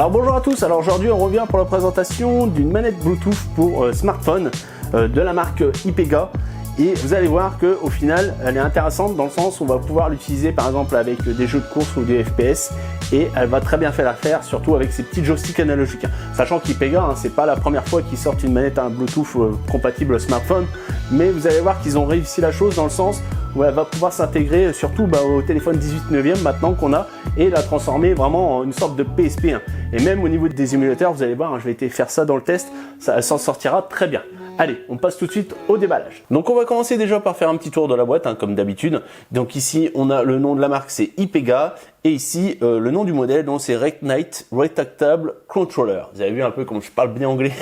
Alors bonjour à tous, alors aujourd'hui on revient pour la présentation d'une manette Bluetooth pour smartphone de la marque Ipega. Et vous allez voir qu'au final, elle est intéressante dans le sens où on va pouvoir l'utiliser par exemple avec des jeux de course ou des FPS. Et elle va très bien faire l'affaire, surtout avec ces petits joysticks analogiques. Sachant qu'Ipega, c'est pas la première fois qu'ils sortent une manette Bluetooth compatible smartphone. Mais vous allez voir qu'ils ont réussi la chose dans le sens où elle va pouvoir s'intégrer surtout au téléphone 18/9 maintenant qu'on a et la transformer vraiment en une sorte de PSP1. Et même au niveau des émulateurs, vous allez voir, je vais essayer de faire ça dans le test, elle s'en sortira très bien. Allez, on passe tout de suite au déballage. Donc on va commencer déjà par faire un petit tour de la boîte, comme d'habitude. Donc ici, on a le nom de la marque, c'est Ipega. Et ici, le nom du modèle, donc c'est Reknite Retractable Controller. Vous avez vu un peu comme je parle bien anglais.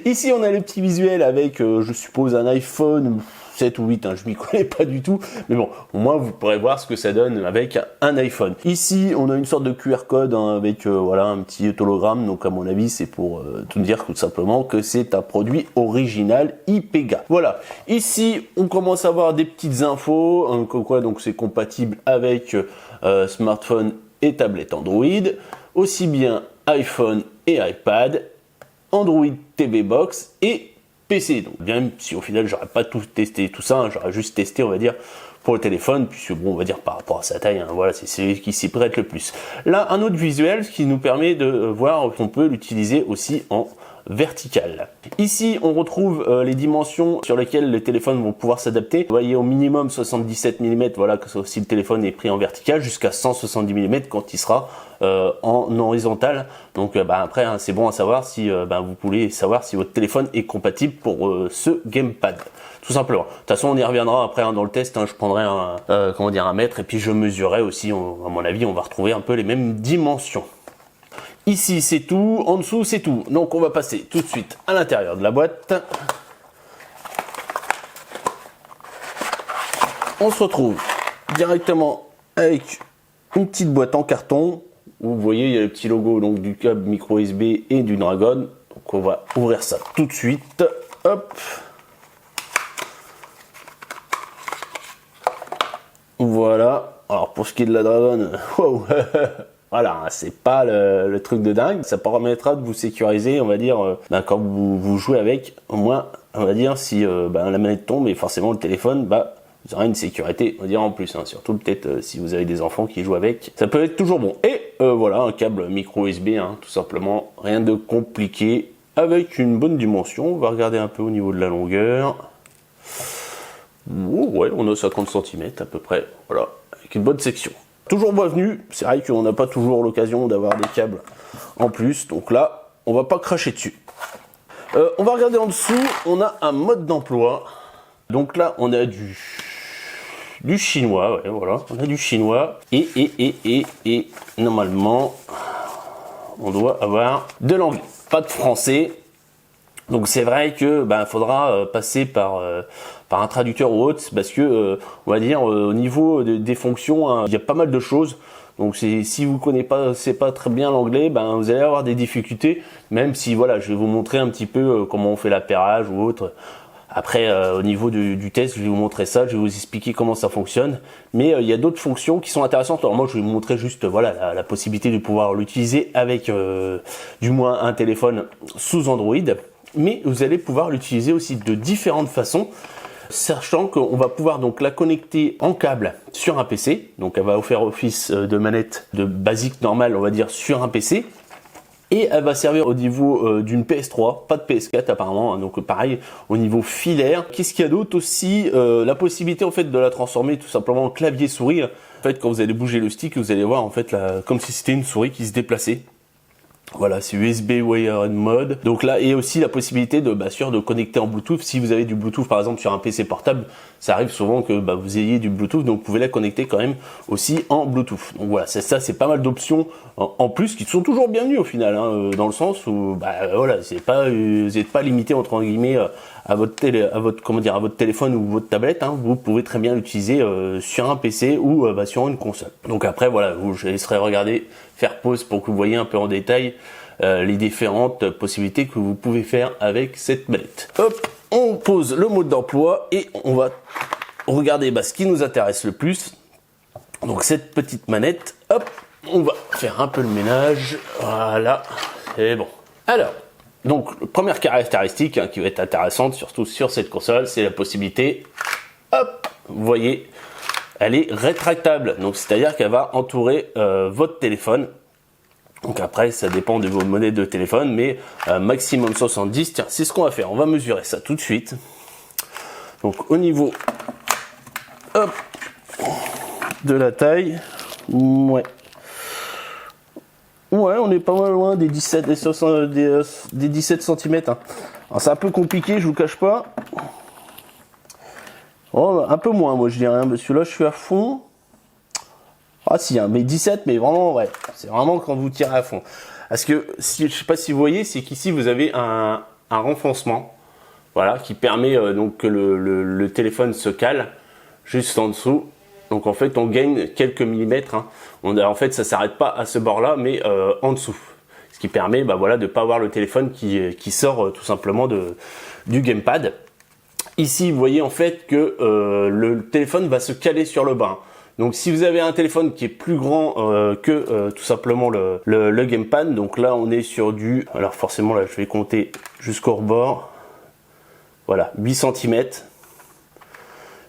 Ici, on a le petit visuel avec, je suppose, un iPhone 7 ou 8, je m'y connais pas du tout. Mais bon, au moins, vous pourrez voir ce que ça donne avec un iPhone. Ici, on a une sorte de QR code avec voilà, un petit hologramme. Donc, à mon avis, c'est pour tout dire tout simplement que c'est un produit original Ipega. Voilà. Ici, on commence à avoir des petites infos. Comme quoi, donc, c'est compatible avec smartphone et tablette Android. Aussi bien iPhone et iPad, Android TV Box et PC. Donc même si au final j'aurais pas tout testé tout ça, j'aurais juste testé on va dire pour le téléphone, puisque bon on va dire par rapport à sa taille, voilà c'est celui qui s'y prête le plus. Là un autre visuel qui nous permet de voir qu'on peut l'utiliser aussi en vertical. Ici on retrouve les dimensions sur lesquelles les téléphones vont pouvoir s'adapter. Vous voyez au minimum 77 mm, voilà que si le téléphone est pris en vertical, jusqu'à 170 mm quand il sera en horizontal. Donc après c'est bon à savoir si vous pouvez savoir si votre téléphone est compatible pour ce gamepad. Tout simplement. De toute façon, on y reviendra après dans le test. Je prendrai un mètre et puis je mesurerai aussi. À mon avis, on va retrouver un peu les mêmes dimensions. Ici, c'est tout. En dessous, c'est tout. Donc, on va passer tout de suite à l'intérieur de la boîte. On se retrouve directement avec une petite boîte en carton. Où vous voyez, il y a le petit logo donc, du câble micro USB et du Dragon. Donc, on va ouvrir ça tout de suite. Hop. Voilà. Alors, pour ce qui est de la Dragon, wow. Voilà, c'est pas le truc de dingue. Ça permettra de vous sécuriser, on va dire, quand vous jouez avec, au moins, on va dire, si la manette tombe et forcément le téléphone, vous aurez une sécurité, on va dire, en plus. Surtout peut-être si vous avez des enfants qui jouent avec. Ça peut être toujours bon. Et voilà, un câble micro USB, tout simplement. Rien de compliqué. Avec une bonne dimension. On va regarder un peu au niveau de la longueur. Oh, ouais, on a 50 cm à peu près. Voilà, avec une bonne section. Toujours bienvenu, c'est vrai qu'on n'a pas toujours l'occasion d'avoir des câbles en plus, donc là, on va pas cracher dessus. On va regarder en dessous, on a un mode d'emploi. Donc là, on a du chinois, ouais, voilà, on a du chinois. Et normalement, on doit avoir de l'anglais, pas de français. Donc c'est vrai que faudra passer par un traducteur ou autre parce que on va dire au niveau des fonctions, il y a pas mal de choses. Donc si vous connaissez pas très bien l'anglais, vous allez avoir des difficultés. Même si voilà, je vais vous montrer un petit peu comment on fait l'appairage ou autre. Après au niveau du test, je vais vous montrer ça, je vais vous expliquer comment ça fonctionne. Mais il y a d'autres fonctions qui sont intéressantes. Alors moi je vais vous montrer juste voilà la possibilité de pouvoir l'utiliser avec du moins un téléphone sous Android. Mais vous allez pouvoir l'utiliser aussi de différentes façons, sachant qu'on va pouvoir donc la connecter en câble sur un PC. Donc elle va faire office de manette de basique normale, on va dire, sur un PC. Et elle va servir au niveau d'une PS3, pas de PS4 apparemment, donc pareil au niveau filaire. Qu'est-ce qu'il y a d'autre aussi, la possibilité en fait de la transformer tout simplement en clavier souris. En fait quand vous allez bouger le stick, vous allez voir en fait comme si c'était une souris qui se déplaçait. Voilà, c'est USB Wired Mode. Donc là, et aussi la possibilité de, de connecter en Bluetooth. Si vous avez du Bluetooth, par exemple, sur un PC portable, ça arrive souvent que vous ayez du Bluetooth, donc vous pouvez la connecter quand même aussi en Bluetooth. Donc voilà, c'est pas mal d'options en plus qui sont toujours bienvenues au final, dans le sens où, voilà, vous n'êtes pas limité entre guillemets à votre téléphone ou votre tablette. Vous pouvez très bien l'utiliser sur un PC ou sur une console. Donc après, voilà, je laisserai regarder, faire pause pour que vous voyez un peu en détail les différentes possibilités que vous pouvez faire avec cette manette. Hop, on pose le mode d'emploi et on va regarder ce qui nous intéresse le plus. Donc cette petite manette, hop, On va faire un peu le ménage. Voilà, c'est bon. Alors, donc, première caractéristique qui va être intéressante, surtout sur cette console, c'est la possibilité, hop, vous voyez, elle est rétractable. Donc, c'est-à-dire qu'elle va entourer votre téléphone. Donc après, ça dépend de vos monnaies de téléphone, mais maximum 70. Tiens, c'est ce qu'on va faire. On va mesurer ça tout de suite. Donc, au niveau, hop, de la taille, ouais. Ouais, on est pas mal loin des 17, des 17 cm. Hein. Alors c'est un peu compliqué, je vous cache pas. Oh, un peu moins, moi je dirais, hein, parce que là je suis à fond. Ah si, hein, mais 17, mais vraiment, ouais, c'est vraiment quand vous tirez à fond. Parce que, si, je sais pas si vous voyez, c'est qu'ici vous avez un renfoncement, voilà, qui permet donc que le téléphone se cale juste en dessous. Donc en fait, on gagne quelques millimètres. Hein. En fait, ça s'arrête pas à ce bord-là, mais en dessous. Ce qui permet voilà, de ne pas avoir le téléphone qui sort tout simplement du gamepad. Ici, vous voyez en fait que le téléphone va se caler sur le bas. Donc si vous avez un téléphone qui est plus grand que tout simplement le gamepad, donc là on est sur du... Alors forcément là je vais compter jusqu'au rebord. Voilà, 8 cm.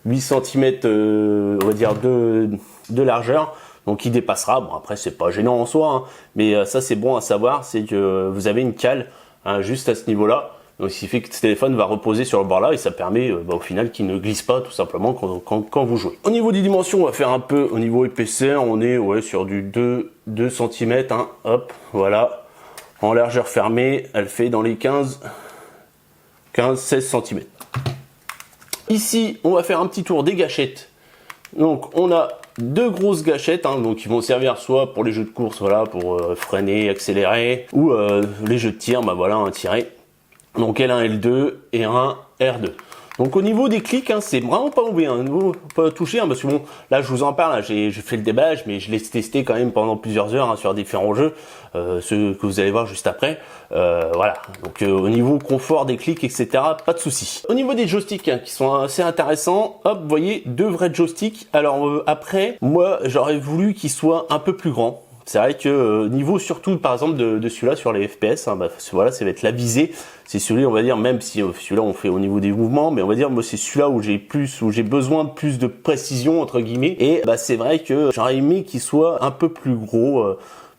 8 cm, on va dire, de largeur, donc il dépassera. Bon, après, c'est pas gênant en soi, hein, mais ça, c'est bon à savoir, c'est que vous avez une cale hein, juste à ce niveau-là. Donc, ce qui fait que ce téléphone va reposer sur le bord-là et ça permet au final qu'il ne glisse pas tout simplement quand vous jouez. Au niveau des dimensions, on va faire un peu au niveau épaisseur, on est sur du 2 cm, hein, hop, voilà. En largeur fermée, elle fait dans les 15-16 cm. Ici, on va faire un petit tour des gâchettes. Donc, on a deux grosses gâchettes, hein, donc qui vont servir soit pour les jeux de course, voilà, pour freiner, accélérer, ou les jeux de tir, bah voilà, un tiré. Donc L1, L2 et un R2. Donc au niveau des clics, hein, c'est vraiment pas mauvais, hein, pas touché, hein, parce que bon, là je vous en parle, j'ai fait le déballage, mais je l'ai testé quand même pendant plusieurs heures hein, sur différents jeux, ceux que vous allez voir juste après. Voilà, donc au niveau confort des clics, etc., pas de souci. Au niveau des joysticks hein, qui sont assez intéressants, hop, vous voyez, deux vrais joysticks. Alors après, moi j'aurais voulu qu'ils soient un peu plus grands. C'est vrai que niveau surtout par exemple de celui-là sur les FPS, hein, bah, voilà, ça va être la visée. C'est celui, on va dire, même si celui-là on fait au niveau des mouvements, mais on va dire moi c'est celui-là où j'ai besoin de plus de précision entre guillemets. Et bah c'est vrai que j'aurais aimé qu'il soit un peu plus gros.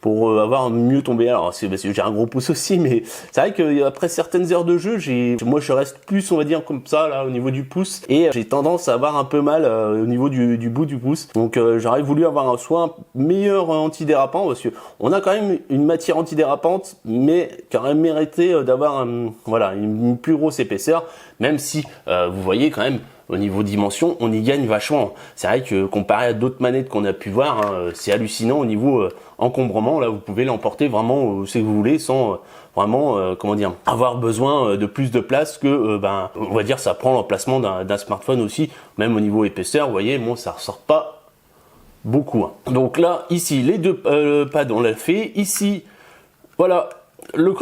Pour avoir mieux tombé. Alors c'est parce que j'ai un gros pouce aussi, mais c'est vrai que après certaines heures de jeu, moi je reste plus, on va dire comme ça là au niveau du pouce, et j'ai tendance à avoir un peu mal au niveau du bout du pouce. Donc j'aurais voulu avoir soit un meilleur antidérapant, parce que on a quand même une matière antidérapante, mais qui aurait mérité d'avoir voilà une plus grosse épaisseur, même si vous voyez quand même. Au niveau dimension, on y gagne vachement. C'est vrai que comparé à d'autres manettes qu'on a pu voir, hein, c'est hallucinant au niveau encombrement. Là, vous pouvez l'emporter vraiment où c'est que vous voulez sans vraiment, comment dire, avoir besoin de plus de place que, on va dire, ça prend l'emplacement d'un smartphone aussi. Même au niveau épaisseur, vous voyez, bon, ça ressort pas beaucoup. Hein. Donc là, ici, les deux pads, on l'a fait. Ici, voilà.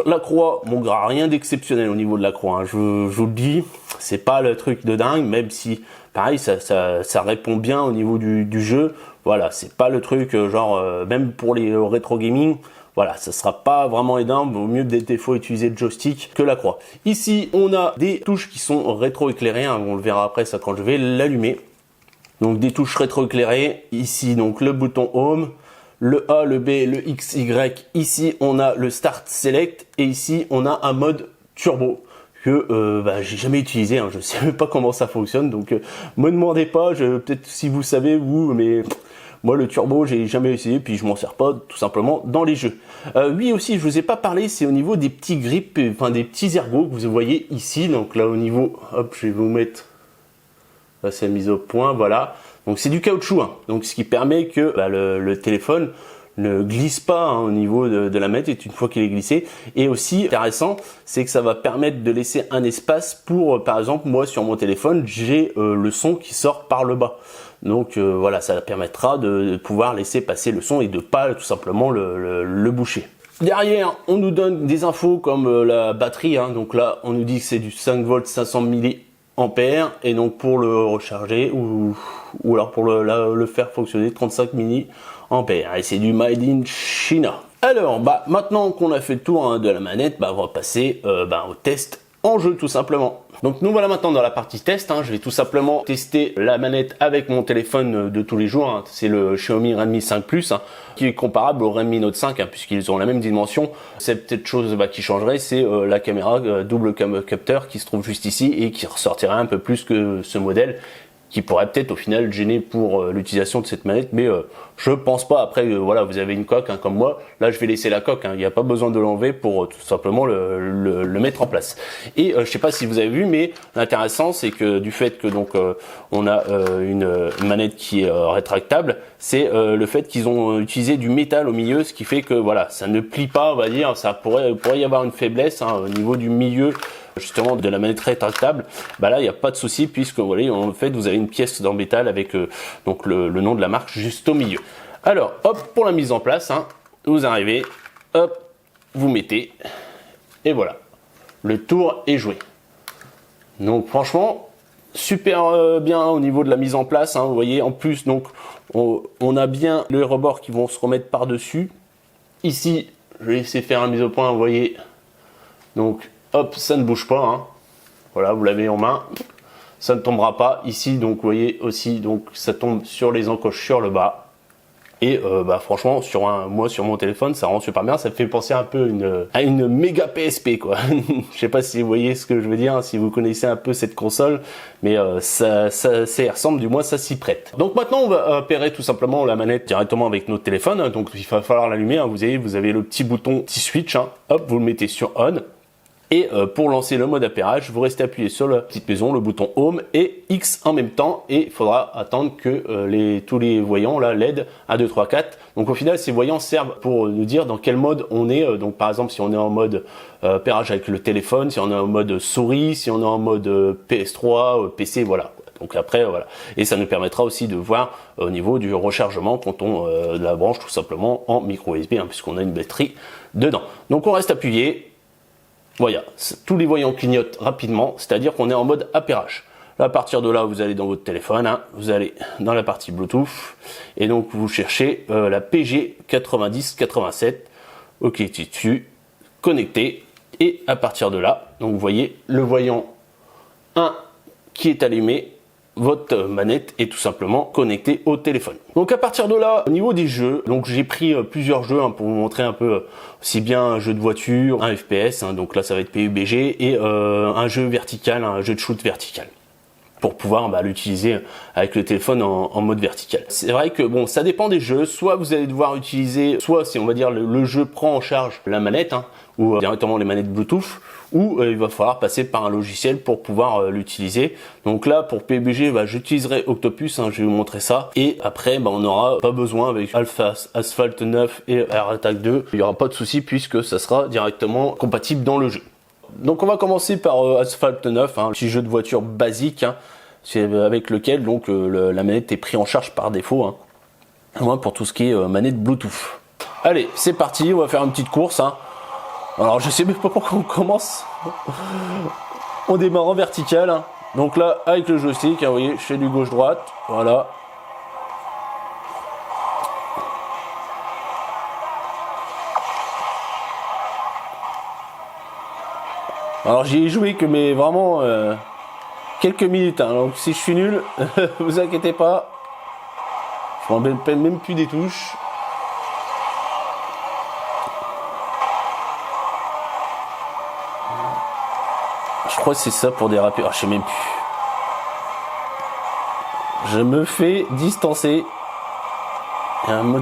La croix, bon, rien d'exceptionnel au niveau de la croix, hein. Je vous le dis, c'est pas le truc de dingue, même si, pareil, ça répond bien au niveau du jeu. Voilà, c'est pas le truc, genre, même pour les rétro gaming, voilà, ça sera pas vraiment énorme, vaut mieux des fois utiliser le joystick que la croix. Ici, on a des touches qui sont rétro-éclairées, hein, on le verra après ça quand je vais l'allumer. Donc des touches rétro-éclairées, ici, donc le bouton Home, le A, le B, le X, Y. Ici, on a le Start Select et ici, on a un mode turbo que j'ai jamais utilisé. Hein. Je sais même pas comment ça fonctionne, donc me demandez pas. Peut-être si vous savez vous, mais moi le turbo, j'ai jamais essayé, puis je m'en sers pas tout simplement dans les jeux. Oui aussi, je vous ai pas parlé, c'est au niveau des petits grips, enfin des petits ergots que vous voyez ici. Donc là au niveau, hop, je vais vous mettre. Là, c'est mise au point, voilà. Donc c'est du caoutchouc, hein. Donc ce qui permet que le téléphone ne glisse pas hein, au niveau de la manette une fois qu'il est glissé. Et aussi intéressant, c'est que ça va permettre de laisser un espace pour, par exemple, moi sur mon téléphone, j'ai le son qui sort par le bas. Donc voilà, ça permettra de pouvoir laisser passer le son et de pas tout simplement le boucher. Derrière, on nous donne des infos comme la batterie. Hein. Donc là, on nous dit que c'est du 5 volts 500 mAh. ampères et donc pour le recharger ou alors pour le faire fonctionner 35 milliampères et c'est du Made in China. Alors maintenant qu'on a fait le tour de la manette, on va passer au test en jeu tout simplement. Donc nous voilà maintenant dans la partie test, je vais tout simplement tester la manette avec mon téléphone de tous les jours, c'est le Xiaomi Redmi 5 Plus, qui est comparable au Redmi Note 5, puisqu'ils ont la même dimension. C'est peut-être chose qui changerait, c'est la caméra double capteur qui se trouve juste ici et qui ressortirait un peu plus que ce modèle, qui pourrait peut-être au final gêner pour l'utilisation de cette manette, mais je pense pas. Après voilà, vous avez une coque comme moi, là je vais laisser la coque, il n'y a pas besoin de l'enlever pour tout simplement le mettre en place. Et je sais pas si vous avez vu, mais l'intéressant c'est que du fait que donc on a une manette qui est rétractable, c'est le fait qu'ils ont utilisé du métal au milieu, ce qui fait que voilà, ça ne plie pas, on va dire, ça pourrait y avoir une faiblesse au niveau du milieu justement de la manette rétractable. Là il n'y a pas de souci, puisque vous voyez, en fait vous avez une pièce en métal avec donc le nom de la marque juste au milieu. Alors hop, pour la mise en place, vous arrivez, hop, vous mettez et voilà, le tour est joué. Donc franchement super bien au niveau de la mise en place, vous voyez. En plus donc on a bien les rebords qui vont se remettre par dessus. Ici je vais essayer de faire une mise au point, vous voyez, donc hop, ça ne bouge pas, voilà, vous l'avez en main, ça ne tombera pas. Ici donc vous voyez aussi, donc ça tombe sur les encoches sur le bas. Et franchement sur mon téléphone ça rend super bien, ça me fait penser un peu à une méga PSP quoi. Je sais pas si vous voyez ce que je veux dire, si vous connaissez un peu cette console, mais ça ressemble, du moins ça s'y prête. Donc maintenant on va pairer tout simplement la manette directement avec notre téléphone, donc il va falloir l'allumer, vous avez le petit bouton, petit switch, hop, vous le mettez sur on. Et pour lancer le mode appairage, vous restez appuyé sur la petite maison, le bouton Home et X en même temps, et il faudra attendre que tous les voyants, là, LED 1, 2, 3, 4. Donc au final, ces voyants servent pour nous dire dans quel mode on est. Donc par exemple, si on est en mode appairage avec le téléphone, si on est en mode souris, si on est en mode PS3, PC, voilà. Donc après, voilà. Et ça nous permettra aussi de voir au niveau du rechargement quand on la branche tout simplement en micro USB, puisqu'on a une batterie dedans. Donc on reste appuyé. Voilà, tous les voyants clignotent rapidement, c'est-à-dire qu'on est en mode appairage. Là, à partir de là, vous allez dans votre téléphone, vous allez dans la partie Bluetooth, et donc vous cherchez la PG 9087, ok, dessus, connecté, et à partir de là, donc vous voyez le voyant 1 qui est allumé, votre manette est tout simplement connectée au téléphone. Donc à partir de là, au niveau des jeux, donc j'ai pris plusieurs jeux pour vous montrer un peu, aussi bien un jeu de voiture, un FPS, donc là ça va être PUBG, et un jeu vertical, un jeu de shoot vertical, pour pouvoir l'utiliser avec le téléphone en mode vertical. C'est vrai que bon, ça dépend des jeux, soit vous allez devoir utiliser, soit si on va dire le jeu prend en charge la manette, ou directement les manettes Bluetooth, ou il va falloir passer par un logiciel pour pouvoir l'utiliser. Donc là pour PUBG, j'utiliserai Octopus, je vais vous montrer ça, et après on n'aura pas besoin avec Asphalt 9 et Air Attack 2, il n'y aura pas de souci puisque ça sera directement compatible dans le jeu. Donc on va commencer par Asphalt 9, un petit jeu de voiture basique, c'est avec lequel donc la manette est prise en charge par défaut, moi pour tout ce qui est manette Bluetooth. Allez, c'est parti, on va faire une petite course. Alors je sais même pas pourquoi on commence. On démarre en vertical. Donc là avec le joystick, vous voyez, je fais du gauche-droite, voilà. Alors j'y ai joué que mais vraiment quelques minutes, donc si je suis nul, vous inquiétez pas, je m'en rappelle même plus des touches. Je crois que c'est ça pour déraper, je sais même plus. Je me fais distancer. Il y a un mode...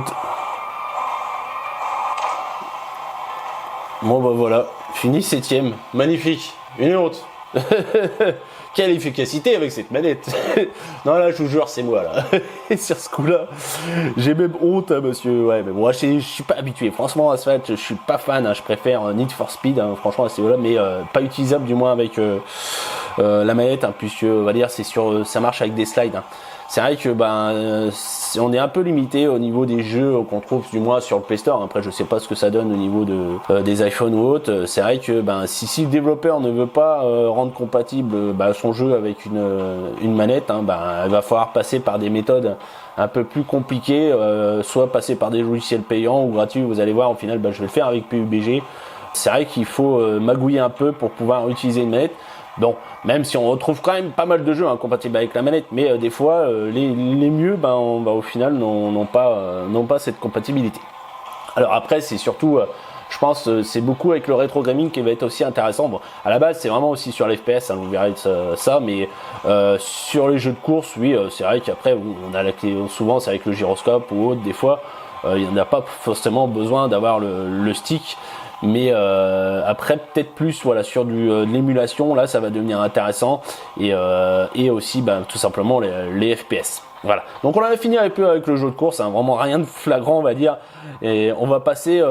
Bon voilà, fini 7ème, magnifique, une honte. Quelle efficacité avec cette manette. Non là je vous jure c'est moi là. Et sur ce coup là j'ai même honte monsieur. Ouais mais moi je suis pas habitué. Franchement Asphalt je suis pas fan, je préfère Need for Speed franchement à ce niveau là, mais pas utilisable du moins avec la manette, puisque on va dire c'est sur ça marche avec des slides. c'est vrai que on est un peu limité au niveau des jeux qu'on trouve du moins sur le Play Store. Après, je sais pas ce que ça donne au niveau des iPhones ou autres. C'est vrai que si le développeur ne veut pas rendre compatible son jeu avec une manette, il va falloir passer par des méthodes un peu plus compliquées, soit passer par des logiciels payants ou gratuits. Vous allez voir, au final, je vais le faire avec PUBG. C'est vrai qu'il faut magouiller un peu pour pouvoir utiliser une manette. Bon, même si on retrouve quand même pas mal de jeux compatibles avec la manette, mais des fois les mieux, au final, n'ont pas cette compatibilité. Alors après, c'est surtout, je pense, c'est beaucoup avec le rétro gaming qui va être aussi intéressant. Bon, à la base, c'est vraiment aussi sur l'FPS, vous verrez ça, mais sur les jeux de course, oui, c'est vrai qu'après, on a souvent, c'est avec le gyroscope ou autre, des fois, il n'y en a pas forcément besoin d'avoir le stick. Mais après peut-être plus sur de l'émulation, là ça va devenir intéressant, et aussi tout simplement les FPS. Voilà, donc on a fini un peu avec le jeu de course, vraiment rien de flagrant on va dire, et on va passer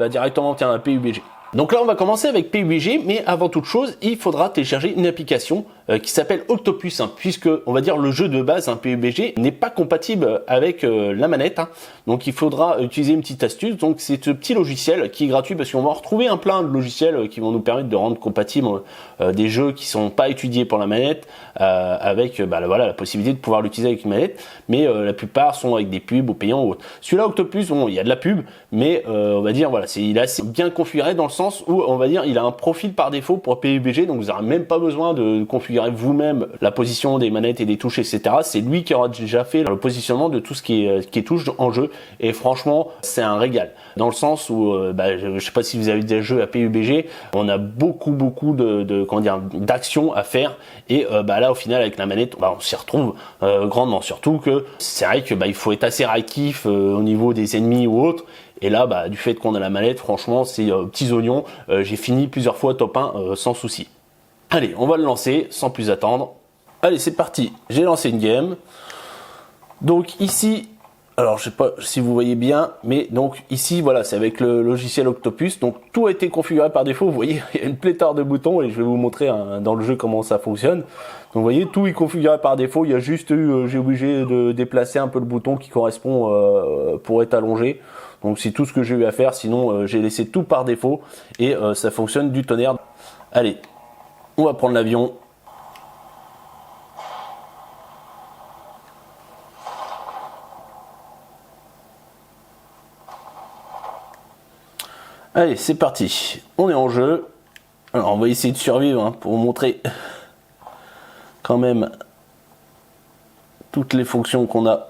directement à PUBG. Donc là on va commencer avec PUBG, mais avant toute chose il faudra télécharger une application qui s'appelle Octopus, puisque on va dire le jeu de base PUBG n'est pas compatible avec la manette, donc il faudra utiliser une petite astuce. Donc c'est ce petit logiciel qui est gratuit, parce qu'on va retrouver un plein de logiciels qui vont nous permettre de rendre compatibles des jeux qui sont pas étudiés pour la manette avec la possibilité de pouvoir l'utiliser avec une manette, mais la plupart sont avec des pubs ou payants ou autres. Celui-là Octopus, il y a de la pub, mais on va dire il est assez bien configuré dans le sens où on va dire il a un profil par défaut pour PUBG, donc vous n'aurez même pas besoin de configurer vous-même la position des manettes et des touches, etc. C'est lui qui aura déjà fait le positionnement de tout ce qui est touche en jeu, et franchement c'est un régal, dans le sens où je sais pas si vous avez des jeux à PUBG, on a beaucoup d'actions à faire, et là au final avec la manette on s'y retrouve grandement, surtout que c'est vrai que il faut être assez réactif au niveau des ennemis ou autres. Et là, du fait qu'on a la manette, franchement, c'est petits oignons. J'ai fini plusieurs fois top 1 sans souci. Allez, on va le lancer sans plus attendre. Allez, c'est parti. J'ai lancé une game. Donc ici, alors je sais pas si vous voyez bien, mais donc ici, voilà, c'est avec le logiciel Octopus. Donc tout a été configuré par défaut. Vous voyez, il y a une pléthore de boutons, et je vais vous montrer dans le jeu comment ça fonctionne. Donc vous voyez, tout est configuré par défaut. Il y a juste j'ai obligé de déplacer un peu le bouton qui correspond pour être allongé. Donc c'est tout ce que j'ai eu à faire, sinon j'ai laissé tout par défaut, et ça fonctionne du tonnerre. Allez, on va prendre l'avion. Allez, c'est parti. On est en jeu. Alors on va essayer de survivre pour vous montrer quand même toutes les fonctions qu'on a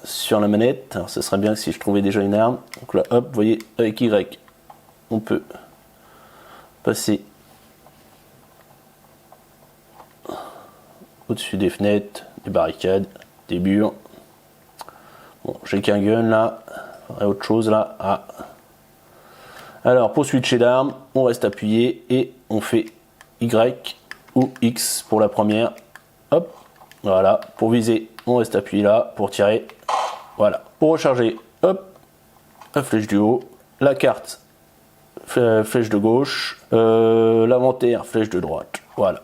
sur la manette. Alors ça serait bien si je trouvais déjà une arme. Donc là, hop, vous voyez, avec Y, on peut passer au-dessus des fenêtres, des barricades, des murs. Bon, j'ai qu'un gun là, et autre chose là. Alors pour switcher d'arme, on reste appuyé et on fait Y ou X pour la première. Hop, voilà. Pour viser, on reste appuyé là. Pour tirer, voilà. Pour recharger, hop, la flèche du haut, la carte, flèche de gauche, l'inventaire, flèche de droite. Voilà.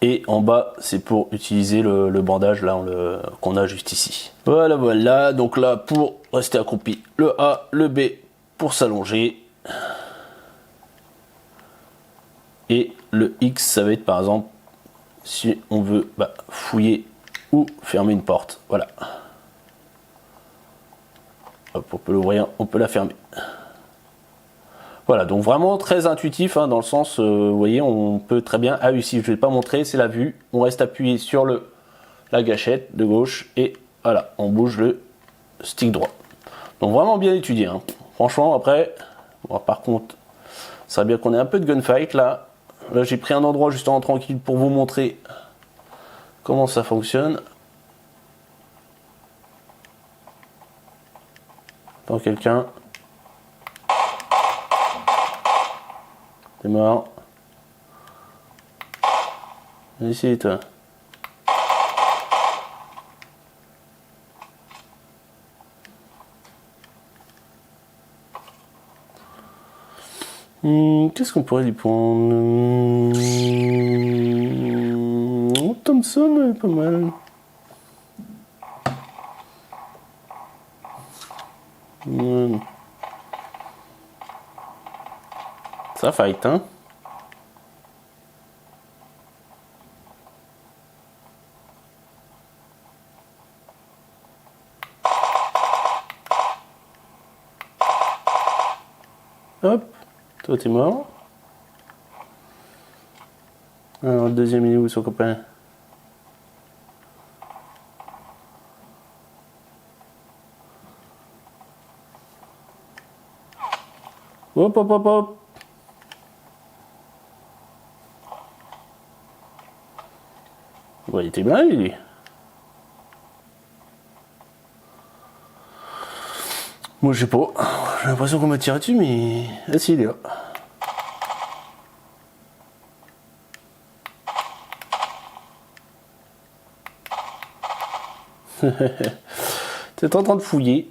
Et en bas, c'est pour utiliser le bandage là qu'on a juste ici. Voilà. Donc là, pour rester accroupi, le A, le B pour s'allonger. Et le X, ça va être par exemple si on veut fouiller ou fermer une porte. Voilà. Hop, on peut l'ouvrir, on peut la fermer. Voilà, donc vraiment très intuitif dans le sens, vous voyez, on peut très bien. Ah oui, si je ne vais pas montrer, c'est la vue. On reste appuyé sur la gâchette de gauche et voilà, on bouge le stick droit. Donc vraiment bien étudié. Franchement, après, par contre, ça serait bien qu'on ait un peu de gunfight là. Là, j'ai pris un endroit justement tranquille pour vous montrer comment ça fonctionne. Attends, quelqu'un. T'es mort. Ici, toi. Qu'est-ce qu'on pourrait lui prendre? Thompson, pas mal. Ça fight, hein. Hop, toi t'es mort. Alors le deuxième il est où son copain? Hop hop hop hop. Bon, il était bien lui. Moi je sais pas. J'ai l'impression qu'on m'a tiré dessus mais. Ah si il est là. T'es en train de fouiller.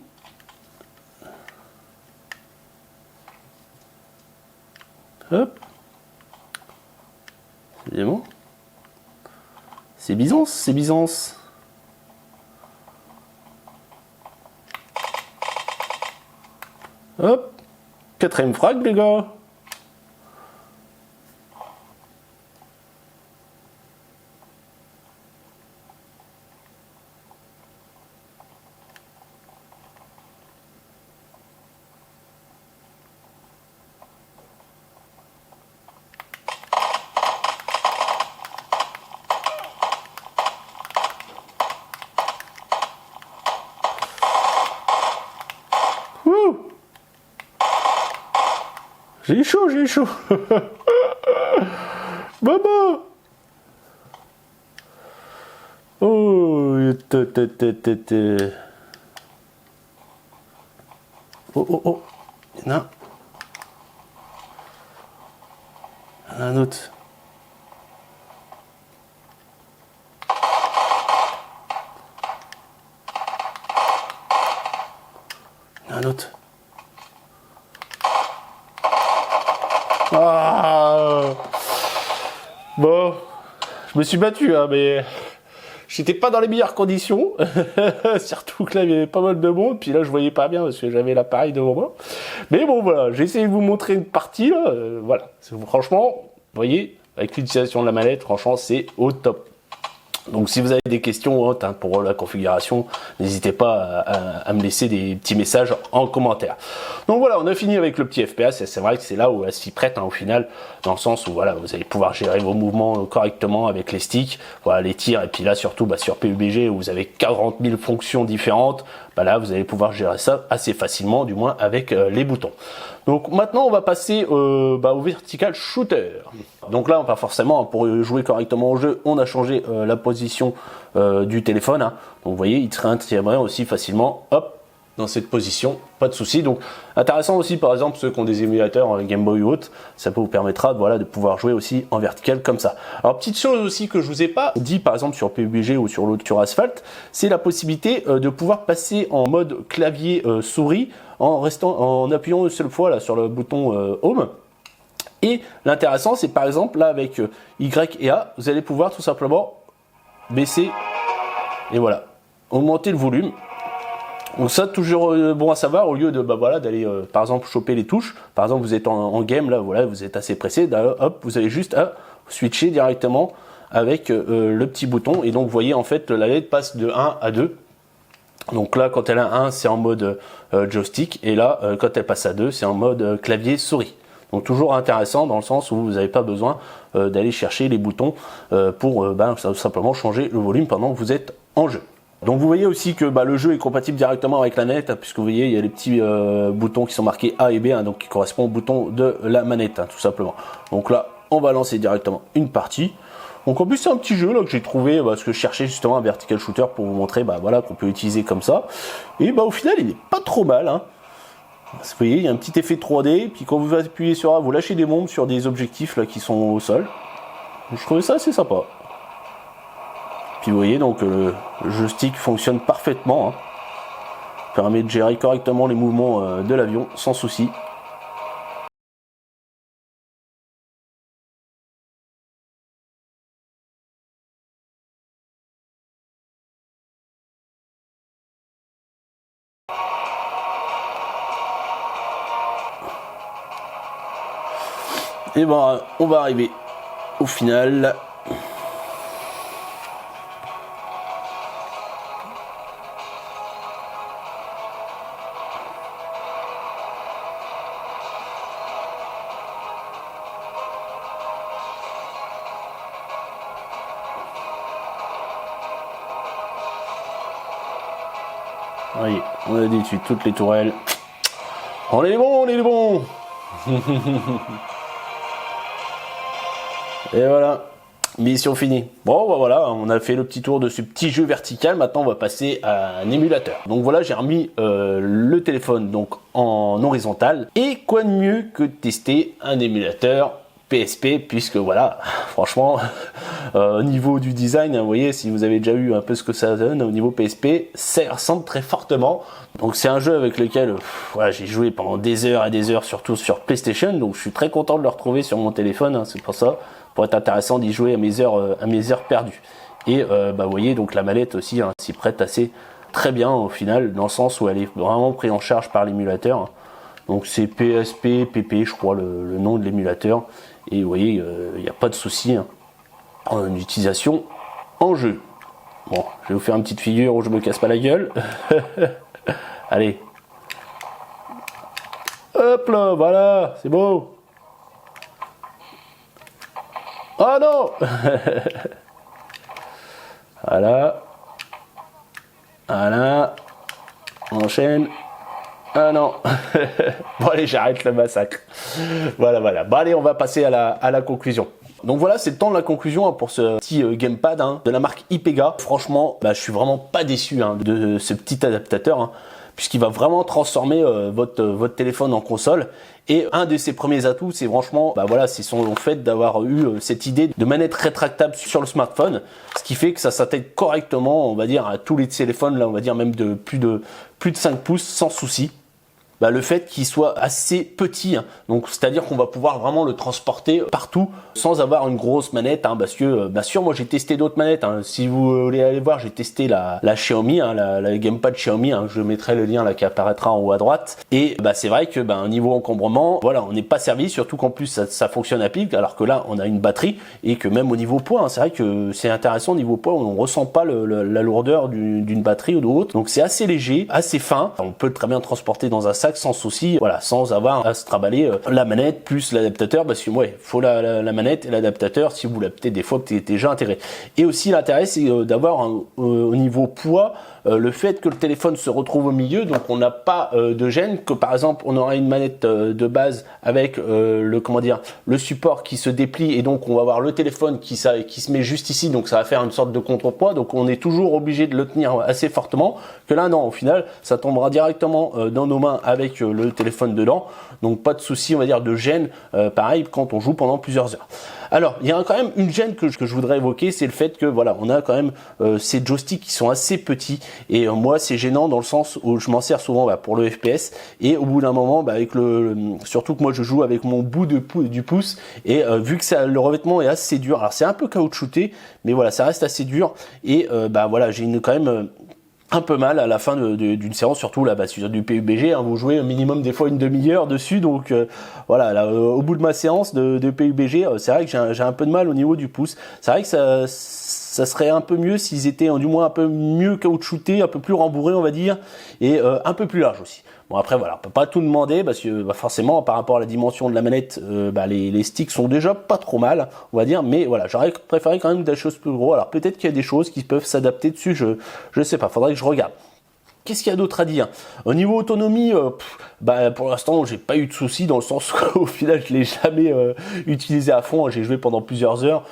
Hop. C'est bon. C'est Byzance, c'est Byzance. Hop. Quatrième frag les gars. Wouh. J'ai chaud, j'ai chaud. Maman. Oh, oh, oh, oh. Il y en a un autre. Un autre. Ah. Bon, je me suis battu, hein, mais j'étais pas dans les meilleures conditions. Surtout que là, il y avait pas mal de monde. Puis là, je voyais pas bien parce que j'avais l'appareil devant moi. Mais bon, voilà, j'ai essayé de vous montrer une partie. Là, voilà, franchement, vous voyez, avec l'utilisation de la manette, franchement, c'est au top. Donc si vous avez des questions pour la configuration, n'hésitez pas à me laisser des petits messages en commentaire. Donc voilà, on a fini avec le petit FPS et c'est vrai que c'est là où elle s'y prête au final, dans le sens où voilà, vous allez pouvoir gérer vos mouvements correctement avec les sticks, voilà, les tirs, et puis là surtout sur PUBG où vous avez 40 000 fonctions différentes, là vous allez pouvoir gérer ça assez facilement, du moins avec les boutons. Donc maintenant on va passer au vertical shooter. Donc là pas forcément, pour jouer correctement au jeu, on a changé la position du téléphone. Donc vous voyez, il se réintéresserait aussi facilement, hop, dans cette position, pas de souci. Donc intéressant aussi, par exemple ceux qui ont des émulateurs Game Boy ou autre, ça vous permettra de pouvoir jouer aussi en vertical comme ça. Alors petite chose aussi que je vous ai pas dit, par exemple sur PUBG ou sur l'autre, sur Asphalt, c'est la possibilité de pouvoir passer en mode clavier souris en appuyant une seule fois là sur le bouton Home. Et l'intéressant, c'est par exemple là avec Y et A, vous allez pouvoir tout simplement baisser et voilà, augmenter le volume. Donc ça, toujours bon à savoir, au lieu de d'aller par exemple choper les touches. Par exemple, vous êtes en game là, voilà, vous êtes assez pressé, hop, vous avez juste à switcher directement avec le petit bouton, et donc vous voyez en fait la LED passe de 1 à 2. Donc là, quand elle a 1, c'est en mode joystick, et là, quand elle passe à 2, c'est en mode clavier souris. Donc toujours intéressant dans le sens où vous n'avez pas besoin d'aller chercher les boutons pour simplement changer le volume pendant que vous êtes en jeu. Donc vous voyez aussi que le jeu est compatible directement avec la manette, puisque vous voyez il y a les petits boutons qui sont marqués A et B, donc qui correspondent aux boutons de la manette, tout simplement. Donc là, on va lancer directement une partie. Donc en plus c'est un petit jeu là que j'ai trouvé parce que je cherchais justement un vertical shooter pour vous montrer qu'on peut utiliser comme ça. Et au final il n'est pas trop mal, hein. Vous voyez, il y a un petit effet 3D, puis quand vous appuyez sur A, vous lâchez des bombes sur des objectifs là qui sont au sol. Je trouvais ça assez sympa. Puis vous voyez, donc le joystick fonctionne parfaitement, hein. Permet de gérer correctement les mouvements de l'avion sans souci. Et ben, on va arriver au final. Oui, on a détruit toutes les tourelles. On est bon, on est bon. Et voilà, mission finie. Bon, bah voilà, on a fait le petit tour de ce petit jeu vertical. Maintenant, on va passer à un émulateur. Donc voilà, j'ai remis le téléphone donc en horizontal. Et quoi de mieux que de tester un émulateur PSP, puisque voilà, franchement, au niveau du design, vous voyez, si vous avez déjà vu un peu ce que ça donne au niveau PSP, ça ressemble très fortement. Donc c'est un jeu avec lequel voilà, j'ai joué pendant des heures et des heures, surtout sur PlayStation, donc je suis très content de le retrouver sur mon téléphone, hein, c'est pour ça, pour être intéressant d'y jouer à mes heures perdues. Et bah, vous voyez, donc la mallette aussi hein, s'y prête assez très bien au final, dans le sens où elle est vraiment prise en charge par l'émulateur. Donc c'est PSP, PP, je crois, le nom de l'émulateur. Et vous voyez, il n'y a pas de souci hein, en utilisation en jeu. Bon, je vais vous faire une petite figure où je me casse pas la gueule. Allez. Hop là, voilà, c'est beau. Oh non. Voilà. Voilà. On enchaîne. Ah non. Bon allez, j'arrête le massacre. Voilà. Bon allez, on va passer à la conclusion. Donc voilà, c'est le temps de la conclusion hein, pour ce petit gamepad hein, de la marque Ipega. Franchement, bah, je suis vraiment pas déçu hein, de ce petit adaptateur, hein, puisqu'il va vraiment transformer votre téléphone en console. Et un de ses premiers atouts, c'est franchement, bah voilà, c'est son fait d'avoir eu cette idée de manette rétractable sur le smartphone, ce qui fait que ça s'intègre correctement, on va dire, à tous les téléphones, là, on va dire même de plus de 5 pouces sans souci. Bah, le fait qu'il soit assez petit, hein. Donc c'est-à-dire qu'on va pouvoir vraiment le transporter partout sans avoir une grosse manette, hein, parce que bien sûr moi j'ai testé d'autres manettes, hein. Si vous voulez aller voir, j'ai testé la Xiaomi, hein, la gamepad Xiaomi, hein. Je mettrai le lien là qui apparaîtra en haut à droite, et bah, c'est vrai que bah, niveau encombrement, voilà, on n'est pas servi, surtout qu'en plus ça fonctionne à pile, alors que là on a une batterie, et que même au niveau poids, hein, c'est vrai que c'est intéressant au niveau poids, on ne ressent pas la lourdeur d'une batterie ou d'autre, donc c'est assez léger, assez fin, on peut très bien transporter dans un sac sans souci, voilà, sans avoir à se trimballer la manette plus l'adaptateur, parce que ouais, faut la manette et l'adaptateur si vous l'avez des fois peut-être déjà intégré. Et aussi l'intérêt c'est d'avoir au niveau poids le fait que le téléphone se retrouve au milieu, donc on n'a pas de gêne, que par exemple on aura une manette de base avec le support qui se déplie, et donc on va avoir le téléphone qui se met juste ici, donc ça va faire une sorte de contrepoids, donc on est toujours obligé de le tenir assez fortement, que là non, au final ça tombera directement dans nos mains avec le téléphone dedans, donc pas de souci, on va dire, de gêne, pareil quand on joue pendant plusieurs heures. Alors, il y a quand même une gêne que je voudrais évoquer, c'est le fait que voilà, on a quand même ces joysticks qui sont assez petits, et moi c'est gênant dans le sens où je m'en sers souvent pour le FPS, et au bout d'un moment, avec surtout que moi je joue avec mon bout du pouce, et vu que le revêtement est assez dur, alors c'est un peu caoutchouté, mais voilà, ça reste assez dur, et voilà, j'ai quand même un peu mal à la fin d'une séance, surtout là sur du PUBG, hein, vous jouez au minimum des fois une demi-heure dessus, donc voilà, là, au bout de ma séance de PUBG, c'est vrai que j'ai un peu de mal au niveau du pouce. C'est vrai que ça serait un peu mieux s'ils étaient du moins un peu mieux caoutchoutés, un peu plus rembourrés on va dire, et un peu plus large aussi. Bon après voilà, on peut pas tout demander parce que forcément par rapport à la dimension de la manette, les sticks sont déjà pas trop mal, on va dire, mais voilà, j'aurais préféré quand même des choses plus gros. Alors peut-être qu'il y a des choses qui peuvent s'adapter dessus, je sais pas, faudrait que je regarde. Qu'est-ce qu'il y a d'autre à dire? Au niveau autonomie, pour l'instant, j'ai pas eu de soucis dans le sens qu'au final, je l'ai jamais utilisé à fond. J'ai joué pendant plusieurs heures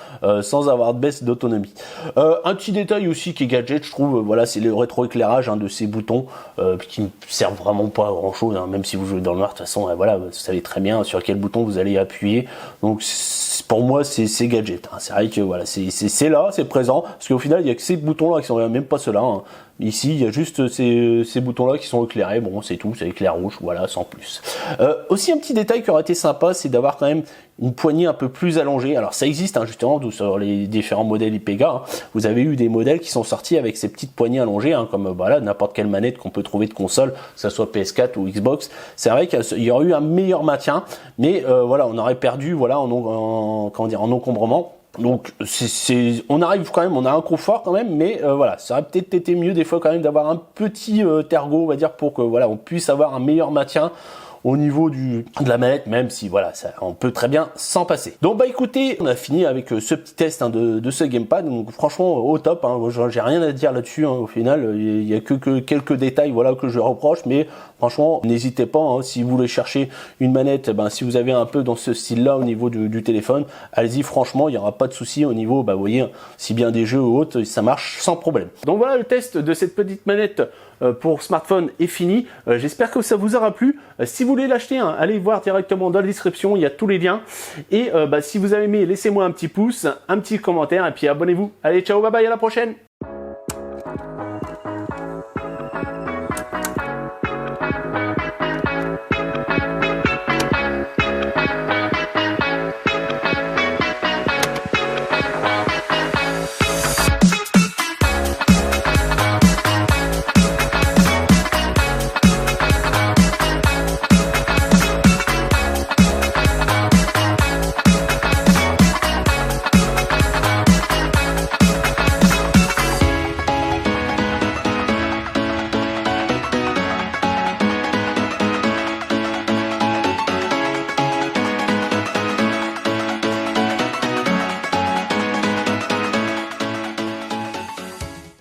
sans avoir de baisse d'autonomie. Un petit détail aussi qui est gadget, je trouve, voilà, c'est le rétroéclairage de ces boutons qui ne servent vraiment pas à grand chose, hein, même si vous jouez dans le noir. De toute façon, voilà, vous savez très bien sur quel bouton vous allez appuyer. Donc pour moi, c'est gadget. Hein. C'est vrai que voilà, c'est là, c'est présent, parce qu'au final, il y a que ces boutons-là qui sont même pas ceux-là. Hein. Ici, il y a juste ces boutons-là qui sont éclairés. Bon, c'est tout, c'est éclair rouge, voilà, sans plus. Aussi, un petit détail qui aurait été sympa, c'est d'avoir quand même une poignée un peu plus allongée. Alors ça existe hein, justement sur les différents modèles IPEGA. Hein. Vous avez eu des modèles qui sont sortis avec ces petites poignées allongées, hein, comme voilà n'importe quelle manette qu'on peut trouver de console, que ça soit PS4 ou Xbox. C'est vrai qu'il y aurait eu un meilleur maintien, mais voilà, on aurait perdu voilà en encombrement. Donc on arrive quand même, on a un confort quand même, mais voilà, ça aurait peut-être été mieux des fois quand même d'avoir un petit tergot, on va dire, pour que voilà on puisse avoir un meilleur maintien au niveau de la manette, même si voilà, on peut très bien s'en passer. Donc bah écoutez, on a fini avec ce petit test hein, de ce gamepad, donc franchement au top, hein, j'ai rien à dire là-dessus, hein, au final, il y a que quelques détails voilà que je reproche, mais franchement, n'hésitez pas, hein, si vous voulez chercher une manette, ben, si vous avez un peu dans ce style-là au niveau du téléphone, allez-y, franchement, il n'y aura pas de souci au niveau, bah vous voyez, si bien des jeux ou autres, ça marche sans problème. Donc voilà, le test de cette petite manette pour smartphone est fini. J'espère que ça vous aura plu. Si vous voulez l'acheter, hein, allez voir directement dans la description, il y a tous les liens. Et bah, si vous avez aimé, laissez-moi un petit pouce, un petit commentaire, et puis abonnez-vous. Allez, ciao, bye bye, à la prochaine.